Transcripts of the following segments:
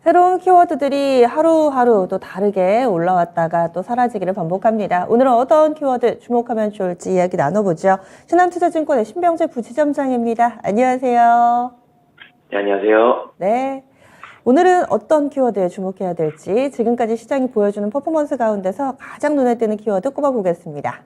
새로운 키워드들이 하루하루 또 다르게 올라왔다가 또 사라지기를 반복합니다. 오늘은 어떤 키워드 주목하면 좋을지 이야기 나눠보죠. 신한투자증권의 신병재 부지점장입니다. 안녕하세요. 네, 안녕하세요. 네. 오늘은 어떤 키워드에 주목해야 될지 지금까지 시장이 보여주는 퍼포먼스 가운데서 가장 눈에 띄는 키워드 꼽아보겠습니다.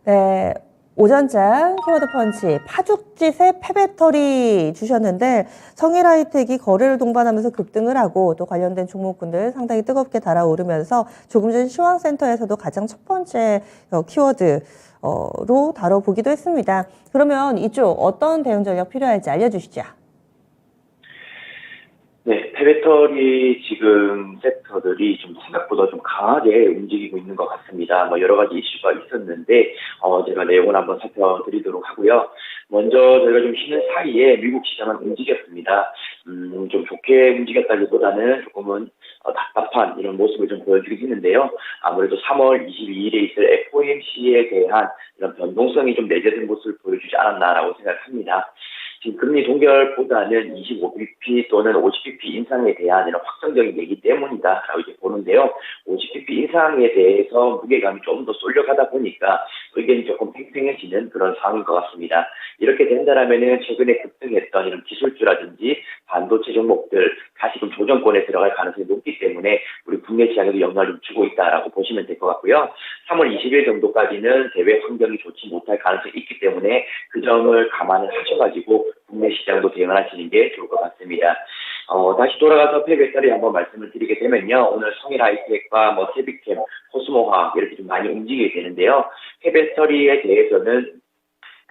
네. 오전장 키워드 펀치 파죽짓의 폐배터리 주셨는데 성일하이텍이 거래를 동반하면서 급등을 하고 또 관련된 종목군들 상당히 뜨겁게 달아오르면서 조금 전 시황센터에서도 가장 첫 번째 키워드로 다뤄보기도 했습니다. 그러면 이쪽 어떤 대응 전략 필요할지 알려주시죠. 네, 폐배터리 지금 섹터들이 좀 생각보다 좀 강하게 움직이고 있는 것 같습니다. 여러 가지 이슈가 있었는데, 제가 내용을 한번 살펴드리도록 하고요. 먼저 저희가 좀 쉬는 사이에 미국 시장은 움직였습니다. 좀 좋게 움직였다기보다는 조금은 답답한 이런 모습을 좀 보여주긴 했는데요. 아무래도 3월 22일에 있을 FOMC에 대한 이런 변동성이 좀 내재된 모습을 보여주지 않았나라고 생각을 합니다. 지금 금리 동결보다는 25bp 또는 50bp 인상에 대한 이런 확정적인 얘기 때문이다라고 이제 보는데요. 50bp 인상에 대해서 무게감이 좀 더 쏠려가다 보니까 의견이 조금 팽팽해지는 그런 상황인 것 같습니다. 이렇게 된다라면은 최근에 급등했던 이런 기술주라든지 반도체 종목들 다시금 조정권에 들어갈 가능성이 높기 때문에 우리 국내 시장에도 영향을 좀 주고 있다라고 보시면 될 것 같고요. 3월 20일 정도까지는 대외 환경이 좋지 못할 가능성이 있기 때문에 그 점을 감안을 하셔가지고 국내 시장도 대응을 하시는 게 좋을 것 같습니다. 다시 돌아가서 폐배터리 한번 말씀을 드리게 되면요. 오늘 성일하이텍과 세비캠, 코스모화학 이렇게 좀 많이 움직이게 되는데요. 폐배터리에 대해서는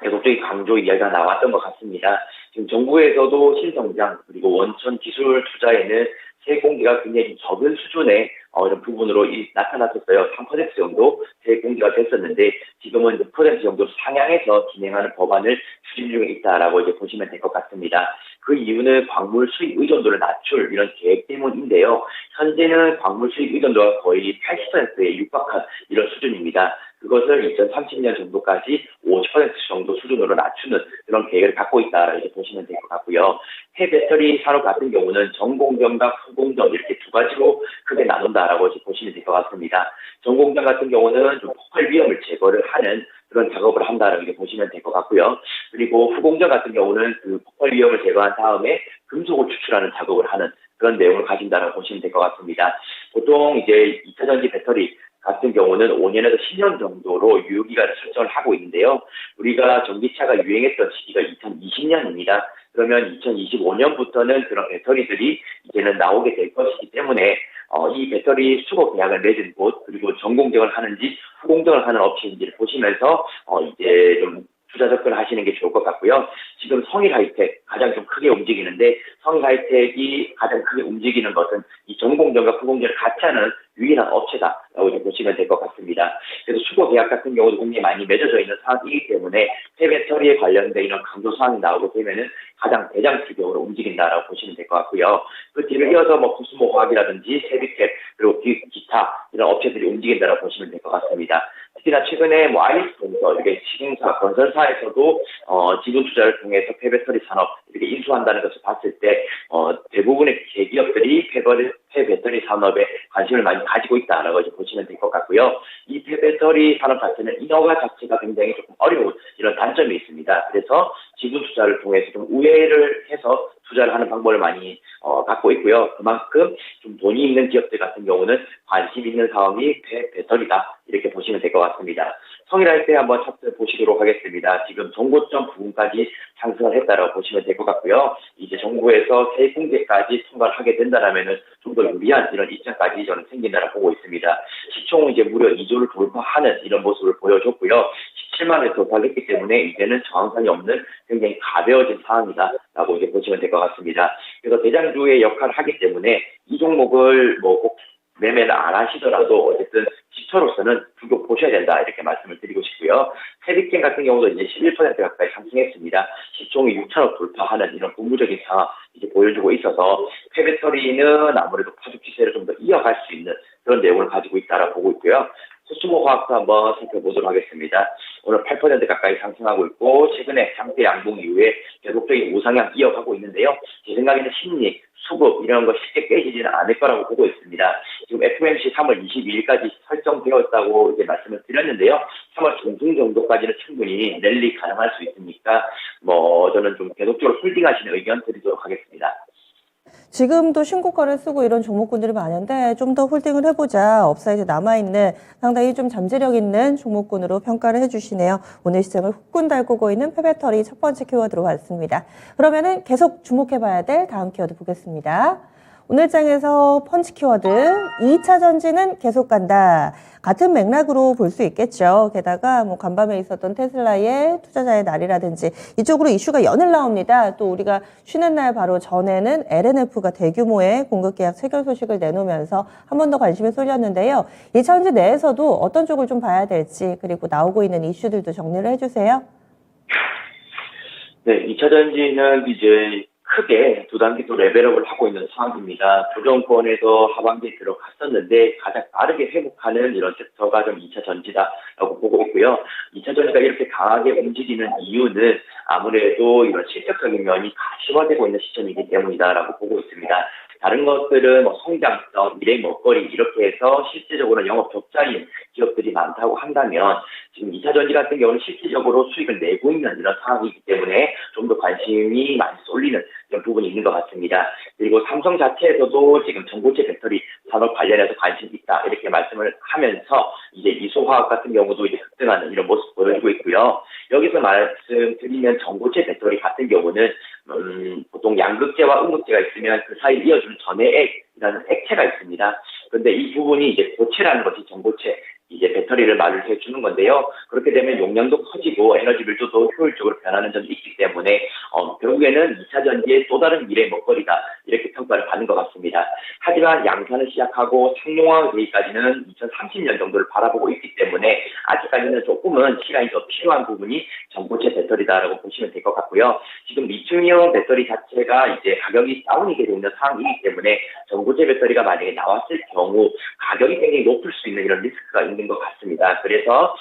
계속적인 강조 이야기가 나왔던 것 같습니다. 지금 정부에서도 신성장 그리고 원천 기술 투자에는 세액 공개가 굉장히 적은 수준의 이런 부분으로 나타났었어요. 3% 정도 세액 공개가 됐었는데 지금은 이제 퍼센트 정도 상향해서 진행하는 법안을 추진 중에 있다라고 이제 보시면 될 것 같습니다. 그 이유는 광물 수입 의존도를 낮출 이런 계획 때문인데요. 현재는 광물 수입 의존도가 거의 80%에 육박한 이런 수준입니다. 그것을 2030년 정도까지 50% 정도 수준으로 낮추는 그런 계획을 갖고 있다라고 이제 보시면 될 것 같고요. 폐배터리 산업 같은 경우는 전공정과 후공정 이렇게 두 가지로 크게 나눈다라고 이제 보시면 될 것 같습니다. 전공정 같은 경우는 좀 폭발 위험을 제거를 하는 그런 작업을 한다라고 이제 보시면 될 것 같고요. 그리고 후공정 같은 경우는 그 폭발 위험을 제거한 다음에 금속을 추출하는 작업을 하는 그런 내용을 가진다라고 보시면 될 것 같습니다. 보통 이제 2차전지 배터리 같은 경우는 5년에서 10년 정도로 유효기간을 설정을 하고 있는데요. 우리가 전기차가 유행했던 시기가 2020년입니다. 그러면 2025년부터는 그런 배터리들이 이제는 나오게 될 것이기 때문에 이 배터리 수거 계약을 맺은 곳 그리고 전공정을 하는지 후공정을 하는 업체인지를 보시면서 이제 좀 투자 접근을 하시는 게 좋을 것 같고요. 지금 성일하이텍 가장 좀 크게 움직이는데 성일하이텍이 가장 크게 움직이는 것은 이 전공정과 후공정을 같이 하는 유일한 업체다라고 좀 보시면 될 것 같습니다. 그래서 수거 계약 같은 경우도 굉장히 많이 맺어져 있는 상황이기 때문에 폐배터리에 관련된 이런 강조 사항이 나오게 되면은 가장 대장 주격으로 움직인다라고 보시면 될 것 같고요. 그 뒤를 이어서 코스모화학이라든지 세비캡 그리고 기타 이런 업체들이 움직인다라고 보시면 될 것 같습니다. 특히나 최근에 아이스동서 이렇게 시공사 건설사에서도 지분 투자를 통해서 폐배터리 산업 이렇게 인수한다는 것을 봤을 때 대부분의 대기업들이 폐배터리 산업에 관심을 많이 가지고 있다라고 이제 보시면 될 것 같고요. 이 폐배터리 산업 자체는 인허가 자체가 굉장히 조금 어려운 이런 단점이 있습니다. 그래서 지분 투자를 통해서 좀 우회를 해서 투자를 하는 방법을 많이 갖고 있고요. 그만큼 좀 돈이 있는 기업들 같은 경우는 관심 있는 사업이 폐배터리다 이렇게 보시면 될 것 같습니다. 성일하이텍 한번 차트 보시도록 하겠습니다. 지금 정고점 부분까지 상승을 했다라고 보시면 될 것 같고요. 이제 정부에서 세액 공개까지 통과를 하게 된다라면은 좀 더 유리한 이런 입장까지 저는 생긴다라고 보고 있습니다. 시총 이제 무려 2조를 돌파하는 이런 모습을 보여줬고요. 17만을 돌파했기 때문에 이제는 저항선이 없는 굉장히 가벼워진 상황이다라고 이제 보시면 될 것 같습니다. 그래서 대장주의 역할을 하기 때문에 이 종목을 꼭 매매를 안 하시더라도 어쨌든 시초로서는 두고 보셔야 된다 이렇게 말씀을 드리고 싶고요. 세비캠 같은 경우도 이제 11% 가까이 상승했습니다. 시총이 6천억 돌파하는 이런 고무적인 상황 이제 보여주고 있어서 폐배터리는 아무래도 파죽 기세를 좀 더 이어갈 수 있는 그런 내용을 가지고 있다라고 보고 있고요. 코스모화학도 한번 살펴보도록 하겠습니다. 오늘 8% 가까이 상승하고 있고 최근에 장대 양봉 이후에 계속적인 우상향 이어가고 있는데요. 제 생각에는 심리, 수급 이런 거 쉽게 깨지지는 않을 거라고 보고 있습니다. 지금 FOMC 3월 22일까지 설정되었다고 이제 말씀을 드렸는데요. 3월 중순 정도까지는 충분히 랠리 가능할 수 있으니까 저는 좀 계속적으로 홀딩하시는 의견 드리도록 하겠습니다. 지금도 신고가를 쓰고 이런 종목군들이 많은데 좀 더 홀딩을 해보자. 업사이드 남아있는 상당히 좀 잠재력 있는 종목군으로 평가를 해주시네요. 오늘 시장을 후끈 달구고 있는 폐배터리 첫 번째 키워드로 봤습니다. 그러면은 계속 주목해봐야 될 다음 키워드 보겠습니다. 오늘 장에서 펀치 키워드 2차 전지는 계속 간다. 같은 맥락으로 볼 수 있겠죠. 게다가 간밤에 있었던 테슬라의 투자자의 날이라든지 이쪽으로 이슈가 연일 나옵니다. 또 우리가 쉬는 날 바로 전에는 LNF가 대규모의 공급 계약 체결 소식을 내놓으면서 한 번 더 관심이 쏠렸는데요. 2차 전지 내에서도 어떤 쪽을 좀 봐야 될지 그리고 나오고 있는 이슈들도 정리를 해주세요. 네, 2차 전지는 이제 크게 두 단계 또 레벨업을 하고 있는 상황입니다. 조정권에서 하반기에 들어갔었는데 가장 빠르게 회복하는 이런 섹터가 좀 2차 전지다라고 보고 있고요. 2차 전지가 이렇게 강하게 움직이는 이유는 아무래도 이런 실적적인 면이 가시화되고 있는 시점이기 때문이다라고 보고 있습니다. 다른 것들은 성장성, 미래 먹거리 이렇게 해서 실질적으로 영업 적자인 기업들이 많다고 한다면 지금 2차 전지 같은 경우는 실질적으로 수익을 내고 있는 이런 상황이기 때문에 좀 더 관심이 많이 쏠리는 이런 부분이 있는 것 같습니다. 그리고 삼성 자체에서도 지금 전고체 배터리 산업 관련해서 관심이 있다 이렇게 말씀을 하면서 이제 이소화학 같은 경우도 이제 급등하는 이런 모습 보여주고 있고요. 여기서 말씀드리면 전고체 배터리 같은 경우는 보통 양극재와 음극재가 있으면 그 사이를 이어주는 전해액이라는 액체가 있습니다. 그런데 이 부분이 이제 고체라는 것이 전고체 이제 배터리를 말을 해주는 건데요. 그렇게 되면 용량도 커지고 에너지 밀도도 효율적으로 변하는 점이 있기 때문에 결국에는 2차 전지의 또 다른 미래 먹거리다 이렇게 평가를 받는 것 같습니다. 하지만 양산을 시작하고 상용화 되기까지는 2030년 정도를 바라보고 있기 때문에 아직까지는 조금은 시간이 더 필요한 부분이 전고체 배터리다라고 보시면 될 것 같고요. 지금 리튬이온 배터리 자체가 이제 가격이 다운이 되고 있는 상황이기 때문에 전고체 배터리가 만약에 나왔을 경우 가격이 굉장히 높을 수 있는 이런 리스크가 있는 것 같습니다. 그래서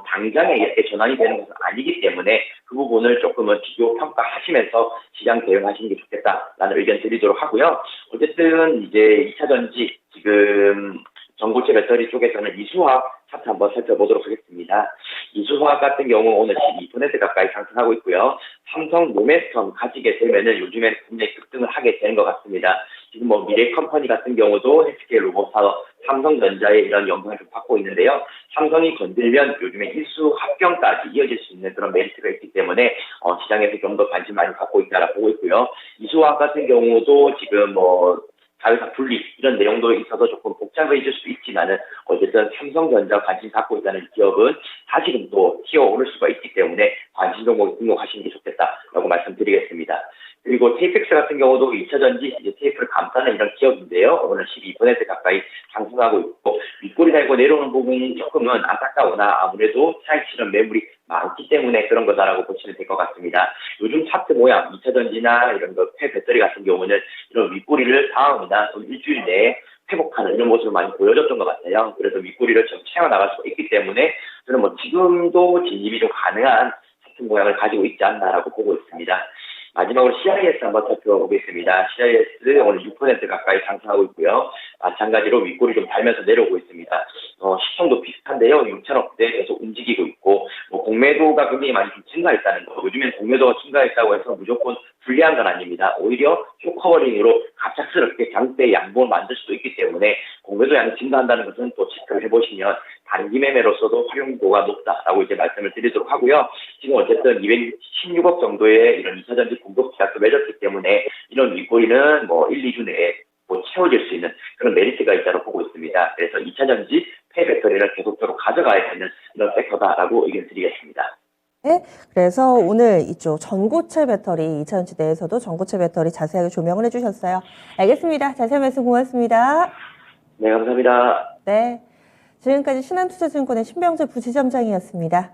당장에 이렇게 전환이 되는 것은 아니기 때문에 그 부분을 조금은 비교 평가하시면서 시장 대응하시는 게 좋겠다라는 의견 드리도록 하고요. 어쨌든 이제 2차 전지 지금 전고체 배터리 쪽에서는 이수화학 차트 한번 살펴보도록 하겠습니다. 이수화학 같은 경우 오늘 12% 가까이 상승하고 있고요. 삼성 모멘텀 가지게 되면은 요즘에는 굉장히 급등을 하게 되는 것 같습니다. 지금 미래 컴퍼니 같은 경우도 헬스케어 로봇 사업, 삼성전자의 이런 영향을 좀 받고 있는데요. 삼성이 건들면 요즘에 일수 합병까지 이어질 수 있는 그런 메리트가 있기 때문에 시장에서 좀 더 관심 많이 갖고 있다라고 보고 있고요. 이수화학 같은 경우도 지금 자회사 분리 이런 내용도 있어서 조금 복잡해질 수 있지만은 어쨌든 삼성전자 관심 갖고 있다는 기업은 다시금 또 튀어오를 수가 있기 때문에 관심 종목에 등록하시는 게 좋겠다라고 말씀드리겠습니다. 그리고 테이펙스 같은 경우도 2차 전지 이제 테이프를 감싸는 이런 기업인데요. 오늘 12% 가까이 상승하고 있고 윗골이 달고 내려오는 부분이 조금은 안타까우나 아무래도 차익 실현 매물이 많기 때문에 그런 거다라고 보시면 될 것 같습니다. 요즘 차트 모양 2차 전지나 이런 폐배터리 같은 경우는 이런 윗꼬리를 다음이나 또 일주일 내에 회복하는 이런 모습을 많이 보여줬던 것 같아요. 그래서 윗꼬리를 좀 채워나갈 수가 있기 때문에 저는 지금도 진입이 좀 가능한 차트 모양을 가지고 있지 않나라고 보고 있습니다. 마지막으로 CIS 한번 살펴보겠습니다. CIS 오늘 6% 가까이 상승하고 있고요. 마찬가지로 윗골이 좀 달면서 내려오고 있습니다. 시총도 비슷한데요. 6천억대 계속 움직이고 있고 공매도가 굉장히 많이 좀 증가했다는 거. 요즘엔 공매도가 증가했다고 해서 무조건 불리한 건 아닙니다. 오히려 쇼커버링으로 갑작스럽게 장대 양봉을 만들 수도 있기 때문에 공매도 양이 증가한다는 것은 또 체크를 해보시면 단기 매매로서도 활용도가 높다라고 이제 말씀을 드리도록 하고요. 지금 어쨌든 216억 정도의 이런 2차 전지 공급 계약도 맺었기 때문에 이런 윗꼬리는 1, 2주 내에 채워질 수 있는 그런 메리트가 있다고 보고 있습니다. 그래서 2차 전지 폐배터리를 계속적으로 가져가야 되는 이런 섹터다라고 의견 드리겠습니다. 네, 그래서 오늘 이쪽 전고체 배터리 2차 전지 내에서도 전고체 배터리 자세하게 조명을 해주셨어요. 알겠습니다. 자세한 말씀 고맙습니다. 네, 감사합니다. 네, 지금까지 신한투자증권의 신병재 부지점장이었습니다.